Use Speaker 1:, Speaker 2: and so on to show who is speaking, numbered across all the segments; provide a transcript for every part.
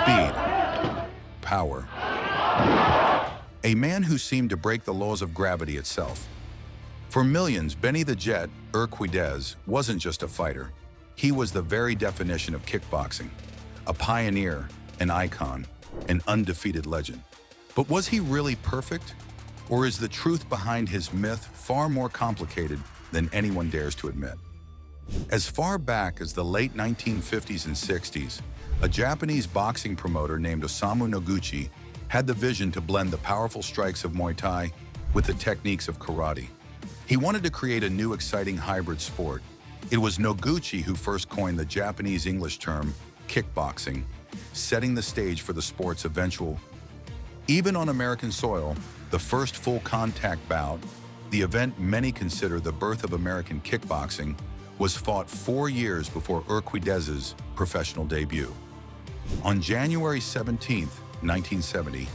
Speaker 1: Speed. Power. A man who seemed to break the laws of gravity itself. For millions, Benny the Jet, Urquidez, wasn't just a fighter. He was the very definition of kickboxing. A pioneer, an icon, an undefeated legend. But was he really perfect? Or is the truth behind his myth far more complicated than anyone dares to admit? As far back as the late 1950s and 60s, a Japanese boxing promoter named Osamu Noguchi had the vision to blend the powerful strikes of Muay Thai with the techniques of karate. He wanted to create a new exciting hybrid sport. It was Noguchi who first coined the Japanese English term kickboxing, setting the stage for the sport's eventual. Even on American soil, the first full contact bout, the event many consider the birth of American kickboxing, was fought 4 years before Urquidez's professional debut. On January 17, 1970,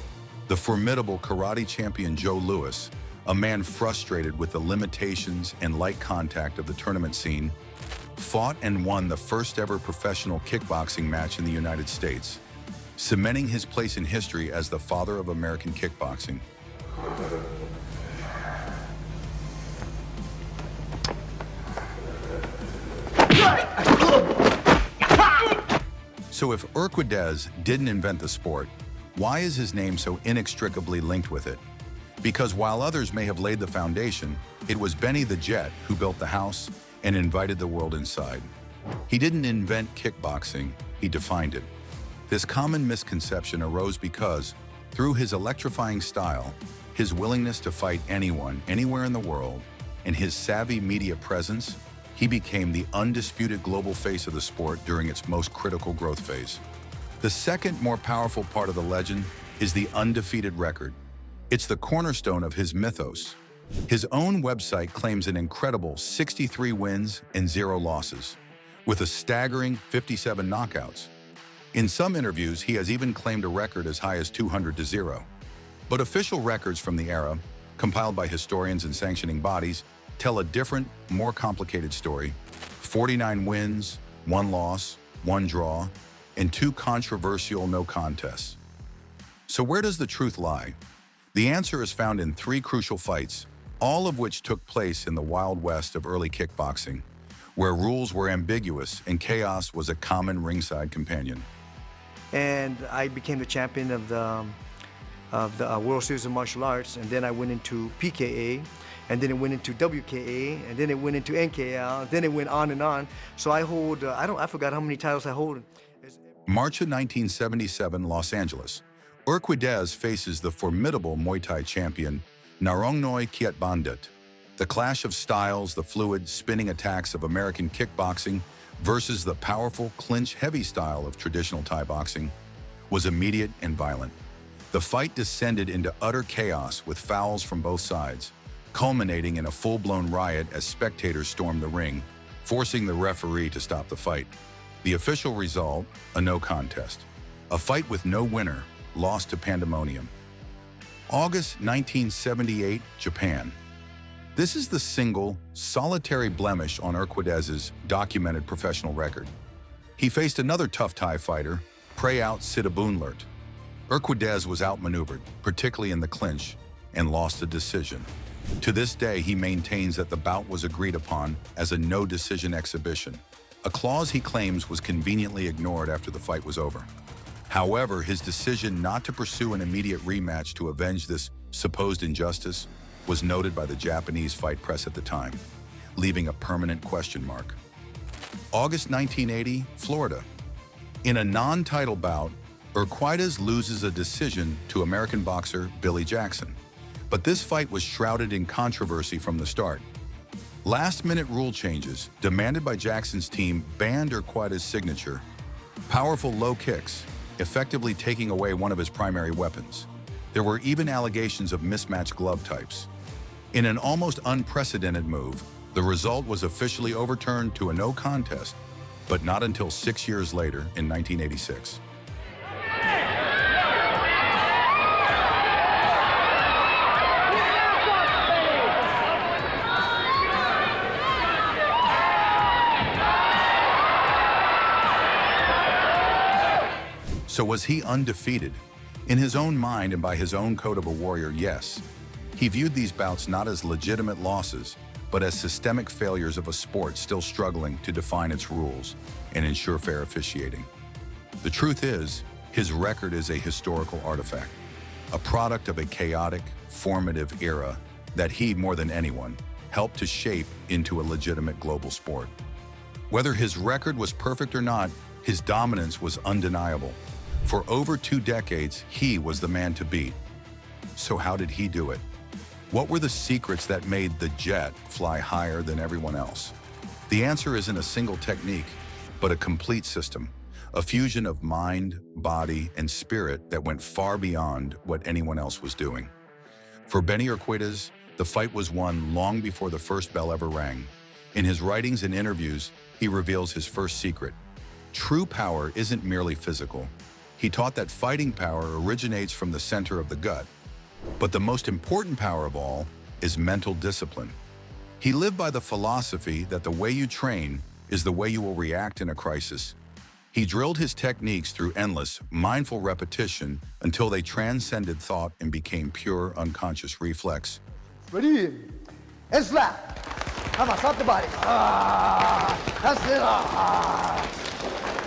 Speaker 1: the formidable karate champion Joe Louis, a man frustrated with the limitations and light contact of the tournament scene, fought and won the first ever professional kickboxing match in the United States, cementing his place in history as the father of American kickboxing. So if Urquidez didn't invent the sport, why is his name so inextricably linked with it? Because while others may have laid the foundation, it was Benny the Jet who built the house and invited the world inside. He didn't invent kickboxing, he defined it. This common misconception arose because, through his electrifying style, his willingness to fight anyone, anywhere in the world, and his savvy media presence, he became the undisputed global face of the sport during its most critical growth phase. The second, more powerful part of the legend is the undefeated record. It's the cornerstone of his mythos. His own website claims an incredible 63 wins and 0 losses, with a staggering 57 knockouts. In some interviews, he has even claimed a record as high as 200-0. But official records from the era, compiled by historians and sanctioning bodies, tell a different, more complicated story. 49 wins, 1 loss, 1 draw, and 2 controversial no contests. So where does the truth lie? The answer is found in 3 crucial fights, all of which took place in the Wild West of early kickboxing, where rules were ambiguous and chaos was a common ringside companion.
Speaker 2: And I became the champion of the World Series of Martial Arts, and then I went into PKA, and then it went into WKA, and then it went into NKL, then it went on and on. So I hold, I forgot how many titles I hold.
Speaker 1: March of 1977, Los Angeles. Urquidez faces the formidable Muay Thai champion, Narongnoy Kiatbandit. The clash of styles, the fluid, spinning attacks of American kickboxing versus the powerful clinch-heavy style of traditional Thai boxing, was immediate and violent. The fight descended into utter chaos with fouls from both sides, culminating in a full-blown riot as spectators stormed the ring, forcing the referee to stop the fight. The official result, a no contest. A fight with no winner, lost to pandemonium. August 1978, Japan. This is the single, solitary blemish on Urquidez's documented professional record. He faced another tough Thai fighter, Prayout Sitabunlert. Urquidez was outmaneuvered, particularly in the clinch, and lost a decision. To this day, he maintains that the bout was agreed upon as a no-decision exhibition, a clause he claims was conveniently ignored after the fight was over. However, his decision not to pursue an immediate rematch to avenge this supposed injustice was noted by the Japanese fight press at the time, leaving a permanent question mark. August 1980, Florida. In a non-title bout, Urquidez loses a decision to American boxer Billy Jackson. But this fight was shrouded in controversy from the start. Last-minute rule changes, demanded by Jackson's team, banned Urquidez's signature, powerful low kicks, effectively taking away one of his primary weapons. There were even allegations of mismatched glove types. In an almost unprecedented move, the result was officially overturned to a no contest, but not until 6 years later in 1986. So was he undefeated? In his own mind and by his own code of a warrior, yes. He viewed these bouts not as legitimate losses, but as systemic failures of a sport still struggling to define its rules and ensure fair officiating. The truth is, his record is a historical artifact, a product of a chaotic, formative era that he, more than anyone, helped to shape into a legitimate global sport. Whether his record was perfect or not, his dominance was undeniable. For over 2 decades, he was the man to beat. So how did he do it? What were the secrets that made the Jet fly higher than everyone else? The answer isn't a single technique, but a complete system, a fusion of mind, body, and spirit that went far beyond what anyone else was doing. For Benny Urquidez, the fight was won long before the first bell ever rang. In his writings and interviews, he reveals his first secret. True power isn't merely physical. He taught that fighting power originates from the center of the gut. But the most important power of all is mental discipline. He lived by the philosophy that the way you train is the way you will react in a crisis. He drilled his techniques through endless, mindful repetition until they transcended thought and became pure, unconscious reflex.
Speaker 3: Ready? And slap. Come on, stop the body. That's it.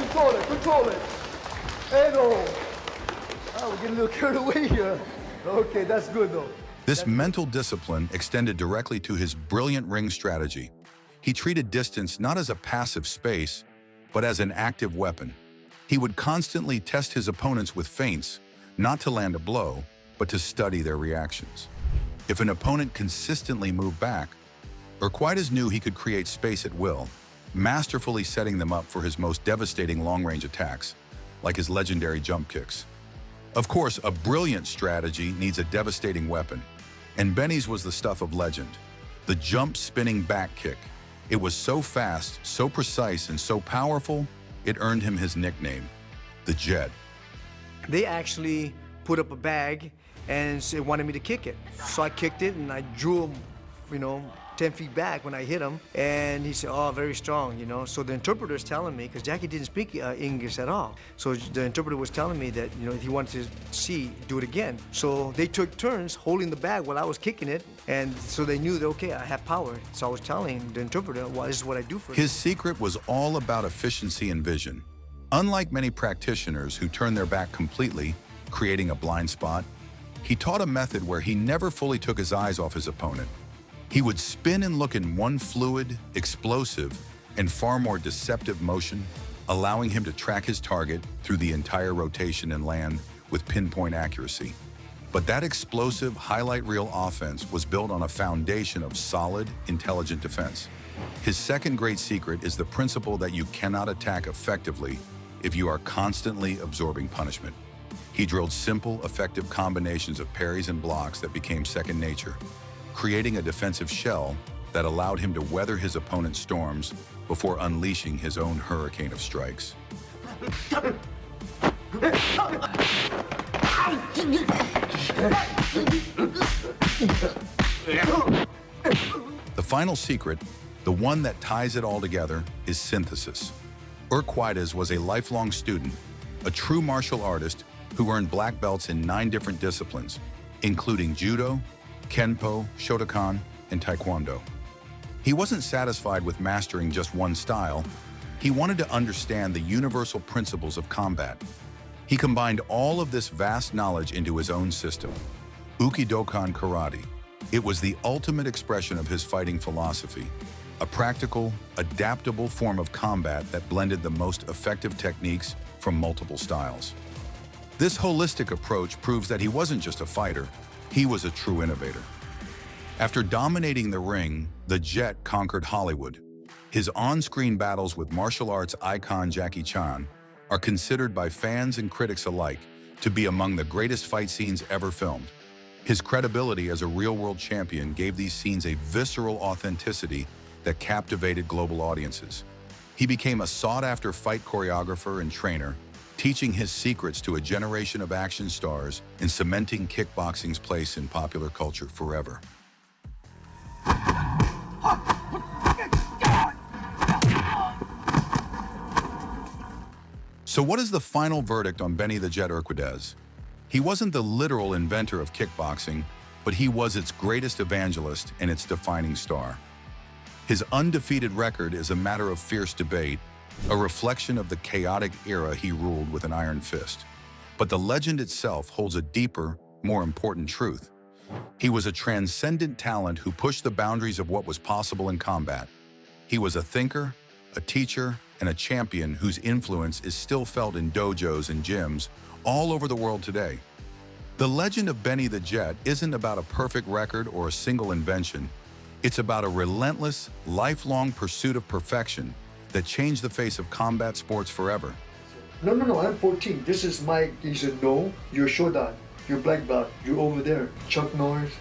Speaker 3: Control it, control it. And we're getting a little carried away here. Okay, that's good though.
Speaker 1: This mental discipline extended directly to his brilliant ring strategy. He treated distance not as a passive space, but as an active weapon. He would constantly test his opponents with feints, not to land a blow, but to study their reactions. If an opponent consistently moved back, Urquidez knew he could create space at will, masterfully setting them up for his most devastating long-range attacks, like his legendary jump kicks. Of course, a brilliant strategy needs a devastating weapon, and Benny's was the stuff of legend. The jump spinning back kick. It was so fast, so precise, and so powerful, it earned him his nickname, the Jet.
Speaker 2: They actually put up a bag and they wanted me to kick it. So I kicked it and I drew him, 10 feet back when I hit him. And he said, oh, very strong, So the interpreter is telling me, because Jackie didn't speak English at all. So the interpreter was telling me that, he wanted to do it again. So they took turns holding the bag while I was kicking it. And so they knew that, okay, I have power. So I was telling the interpreter, well, this is what I do for
Speaker 1: His secret was all about efficiency and vision. Unlike many practitioners who turn their back completely, creating a blind spot, he taught a method where he never fully took his eyes off his opponent. He would spin and look in one fluid, explosive, and far more deceptive motion, allowing him to track his target through the entire rotation and land with pinpoint accuracy. But that explosive highlight reel offense was built on a foundation of solid, intelligent defense. His second great secret is the principle that you cannot attack effectively if you are constantly absorbing punishment. He drilled simple, effective combinations of parries and blocks that became second nature, creating a defensive shell that allowed him to weather his opponent's storms before unleashing his own hurricane of strikes. The final secret, the one that ties it all together, is synthesis. Urquidez was a lifelong student, a true martial artist who earned black belts in 9 different disciplines, including judo, kenpo, shotokan, and taekwondo. He wasn't satisfied with mastering just one style. He wanted to understand the universal principles of combat. He combined all of this vast knowledge into his own system, Ukidokan Karate. It was the ultimate expression of his fighting philosophy, a practical, adaptable form of combat that blended the most effective techniques from multiple styles. This holistic approach proves that he wasn't just a fighter, he was a true innovator. After dominating the ring, the Jet conquered Hollywood. His on-screen battles with martial arts icon Jackie Chan are considered by fans and critics alike to be among the greatest fight scenes ever filmed. His credibility as a real-world champion gave these scenes a visceral authenticity that captivated global audiences. He became a sought-after fight choreographer and trainer, teaching his secrets to a generation of action stars and cementing kickboxing's place in popular culture forever. So what is the final verdict on Benny the Jet Urquidez? He wasn't the literal inventor of kickboxing, but he was its greatest evangelist and its defining star. His undefeated record is a matter of fierce debate, a reflection of the chaotic era he ruled with an iron fist. But the legend itself holds a deeper, more important truth. He was a transcendent talent who pushed the boundaries of what was possible in combat. He was a thinker, a teacher, and a champion whose influence is still felt in dojos and gyms all over the world today. The legend of Benny the Jet isn't about a perfect record or a single invention. It's about a relentless, lifelong pursuit of perfection that changed the face of combat sports forever.
Speaker 3: No, I'm 14. This is my, he said, no, you're Shodan. You're black belt. You're over there. Chuck Norris,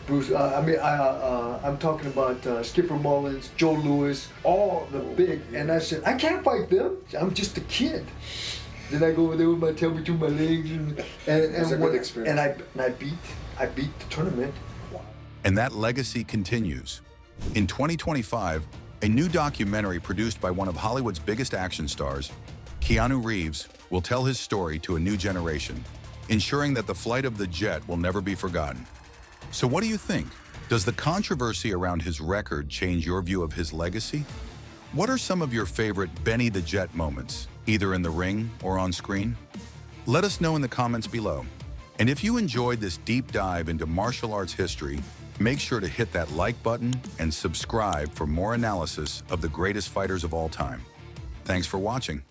Speaker 3: Bruce, I'm talking about Skipper Mullins, Joe Louis, all the big. And I said, I can't fight them. I'm just a kid. Then I go over there with my tail between my legs, and
Speaker 4: It's a good experience.
Speaker 3: And I beat the tournament.
Speaker 1: And that legacy continues. In 2025, a new documentary produced by one of Hollywood's biggest action stars, Keanu Reeves, will tell his story to a new generation, ensuring that the flight of the jet will never be forgotten. So what do you think? Does the controversy around his record change your view of his legacy? What are some of your favorite Benny the Jet moments, either in the ring or on screen? Let us know in the comments below. And if you enjoyed this deep dive into martial arts history, make sure to hit that like button and subscribe for more analysis of the greatest fighters of all time. Thanks for watching.